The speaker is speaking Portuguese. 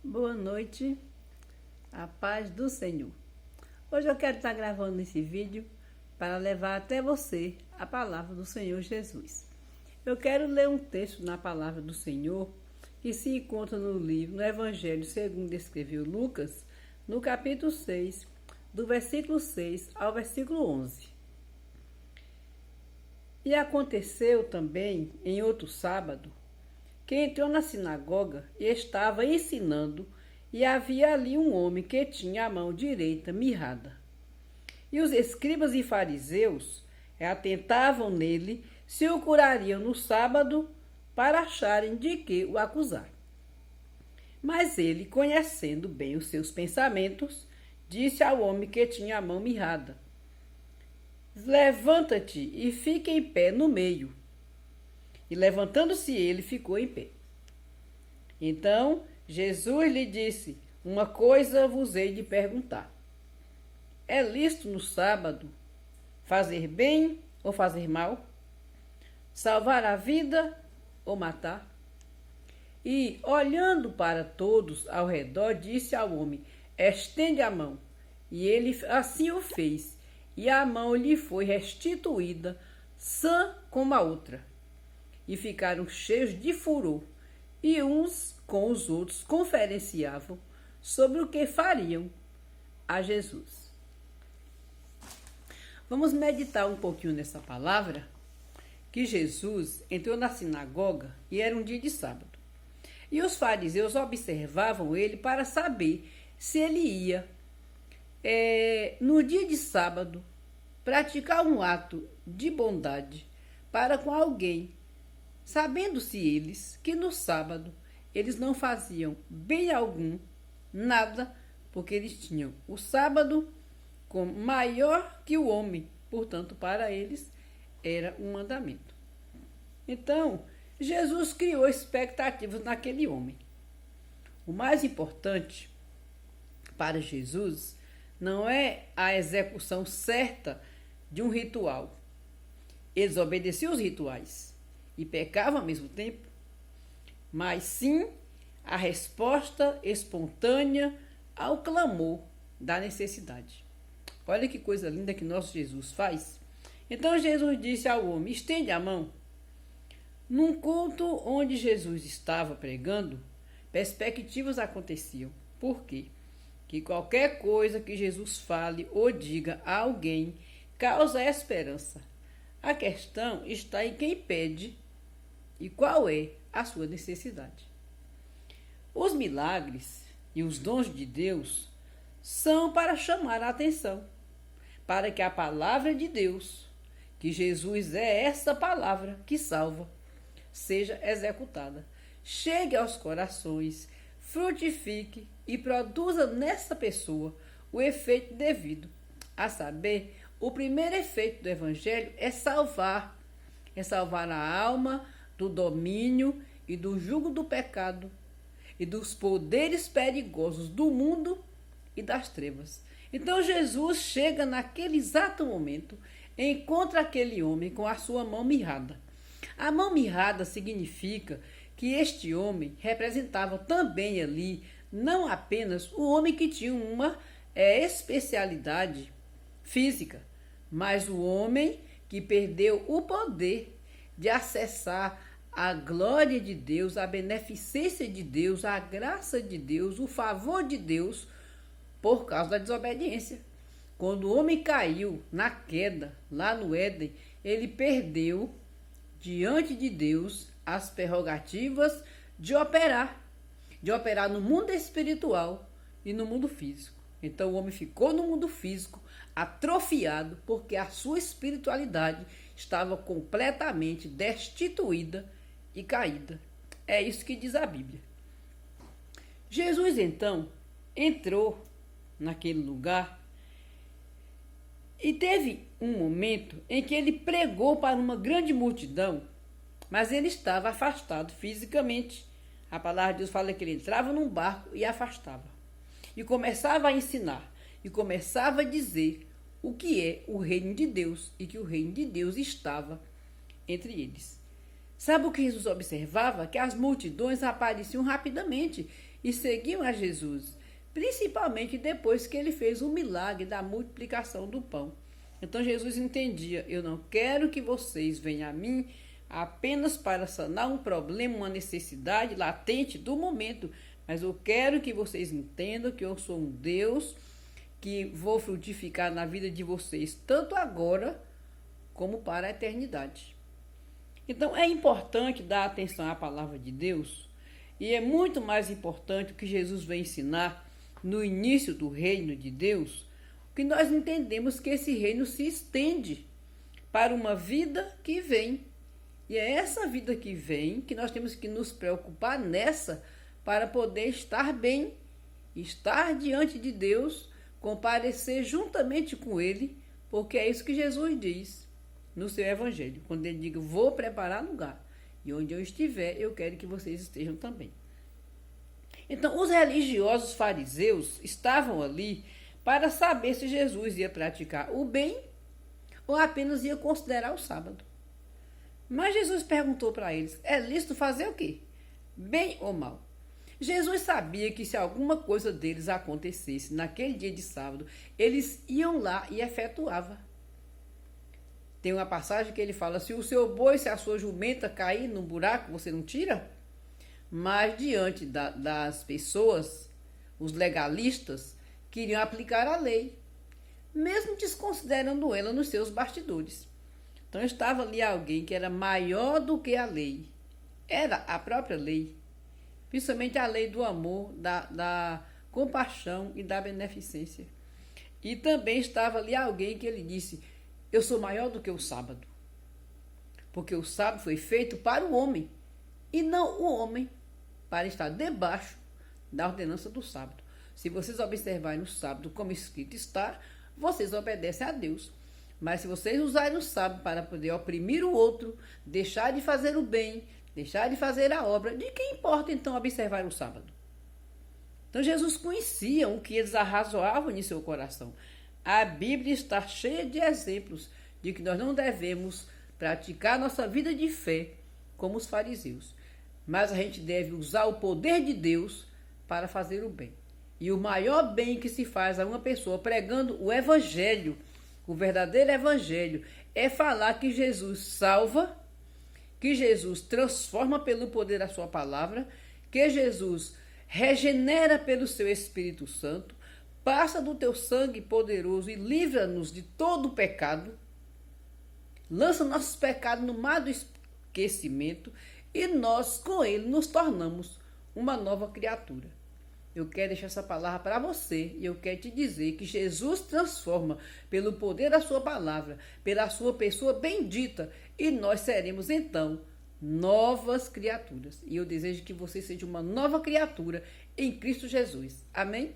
Boa noite, a paz do Senhor. Hoje eu quero estar gravando esse vídeo para levar até você a palavra do Senhor Jesus. Eu quero ler um texto na palavra do Senhor que se encontra no Evangelho segundo escreveu Lucas, no capítulo 6, do versículo 6 ao versículo 11. E aconteceu também, em outro sábado, que entrou na sinagoga e estava ensinando, e havia ali um homem que tinha a mão direita mirrada. E os escribas e fariseus atentavam nele se o curariam no sábado, para acharem de que o acusar. Mas ele, conhecendo bem os seus pensamentos, disse ao homem que tinha a mão mirrada: levanta-te e fica em pé no meio. E levantando-se ele, ficou em pé. Então Jesus lhe disse: uma coisa vos hei de perguntar. É lícito no sábado fazer bem ou fazer mal? Salvar a vida ou matar? E, olhando para todos ao redor, disse ao homem: estende a mão. E ele assim o fez, e a mão lhe foi restituída, sã como a outra. E ficaram cheios de furor, e uns com os outros conferenciavam sobre o que fariam a Jesus. Vamos meditar um pouquinho nessa palavra, que Jesus entrou na sinagoga e era um dia de sábado. E os fariseus observavam ele para saber se ele ia, no dia de sábado, praticar um ato de bondade para com alguém, sabendo-se eles que no sábado eles não faziam bem algum, nada, porque eles tinham o sábado como maior que o homem, portanto, para eles era um mandamento. Então, Jesus criou expectativas naquele homem. O mais importante para Jesus não é a execução certa de um ritual. Eles obedeciam os rituais e pecavam ao mesmo tempo, mas sim a resposta espontânea ao clamor da necessidade. Olha que coisa linda que nosso Jesus faz. Então Jesus disse ao homem: estende a mão. Num culto onde Jesus estava pregando, perspectivas aconteciam. Por quê? Que qualquer coisa que Jesus fale ou diga a alguém causa esperança. A questão está em quem pede e qual é a sua necessidade. Os milagres e os dons de Deus são para chamar a atenção, para que a palavra de Deus, que Jesus é essa palavra que salva, seja executada, chegue aos corações, frutifique e produza nessa pessoa o efeito devido. A saber, o primeiro efeito do Evangelho é salvar a alma do domínio e do jugo do pecado e dos poderes perigosos do mundo e das trevas. Então Jesus chega naquele exato momento, encontra aquele homem com a sua mão mirrada. A mão mirrada significa que este homem representava também ali não apenas o homem que tinha uma especialidade física, mas o homem que perdeu o poder de acessar a glória de Deus, a beneficência de Deus, a graça de Deus, o favor de Deus, por causa da desobediência. Quando o homem caiu na queda, lá no Éden, ele perdeu diante de Deus as prerrogativas de operar no mundo espiritual e no mundo físico. Então o homem ficou no mundo físico atrofiado porque a sua espiritualidade estava completamente destituída e caída. É isso que diz a Bíblia. Jesus então entrou naquele lugar e teve um momento em que ele pregou para uma grande multidão, mas ele estava afastado fisicamente. A palavra de Deus fala que ele entrava num barco e afastava. E começava a ensinar, e começava a dizer o que é o reino de Deus, e que o reino de Deus estava entre eles. Sabe o que Jesus observava? Que as multidões apareciam rapidamente e seguiam a Jesus, principalmente depois que ele fez o milagre da multiplicação do pão. Então Jesus entendia: eu não quero que vocês venham a mim apenas para sanar um problema, uma necessidade latente do momento, mas eu quero que vocês entendam que eu sou um Deus que vou frutificar na vida de vocês, tanto agora como para a eternidade. Então é importante dar atenção à palavra de Deus, e é muito mais importante o que Jesus vem ensinar no início do reino de Deus, que nós entendemos que esse reino se estende para uma vida que vem. E é essa vida que vem que nós temos que nos preocupar nessa para poder estar bem, estar diante de Deus, comparecer juntamente com Ele, porque é isso que Jesus diz no seu Evangelho, quando Ele diz: vou preparar lugar, e onde eu estiver, eu quero que vocês estejam também. Então, os religiosos fariseus estavam ali para saber se Jesus ia praticar o bem ou apenas ia considerar o sábado. Mas Jesus perguntou para eles: é lícito fazer o quê? Bem ou mal? Jesus sabia que se alguma coisa deles acontecesse naquele dia de sábado, eles iam lá e efetuavam. Tem uma passagem que ele fala: se o seu boi, se a sua jumenta cair num buraco, você não tira? Mas diante das pessoas, os legalistas queriam aplicar a lei, mesmo desconsiderando ela nos seus bastidores. Então estava ali alguém que era maior do que a lei. Era a própria lei. Principalmente a lei do amor, da compaixão e da beneficência. E também estava ali alguém que ele disse: eu sou maior do que o sábado. Porque o sábado foi feito para o homem, e não o homem para estar debaixo da ordenança do sábado. Se vocês observarem no sábado como escrito está, vocês obedecem a Deus. Mas se vocês usarem o sábado para poder oprimir o outro, deixar de fazer o bem, deixar de fazer a obra, de que importa então observar o sábado? Então Jesus conhecia o que eles arrazoavam em seu coração. A Bíblia está cheia de exemplos de que nós não devemos praticar nossa vida de fé como os fariseus. Mas a gente deve usar o poder de Deus para fazer o bem. E o maior bem que se faz a uma pessoa pregando o Evangelho, o verdadeiro Evangelho, é falar que Jesus salva, que Jesus transforma pelo poder da sua palavra, que Jesus regenera pelo seu Espírito Santo, passa do teu sangue poderoso e livra-nos de todo o pecado, lança nossos pecados no mar do esquecimento e nós com ele nos tornamos uma nova criatura. Eu quero deixar essa palavra para você e eu quero te dizer que Jesus transforma pelo poder da sua palavra, pela sua pessoa bendita, e nós seremos então novas criaturas. E eu desejo que você seja uma nova criatura em Cristo Jesus. Amém?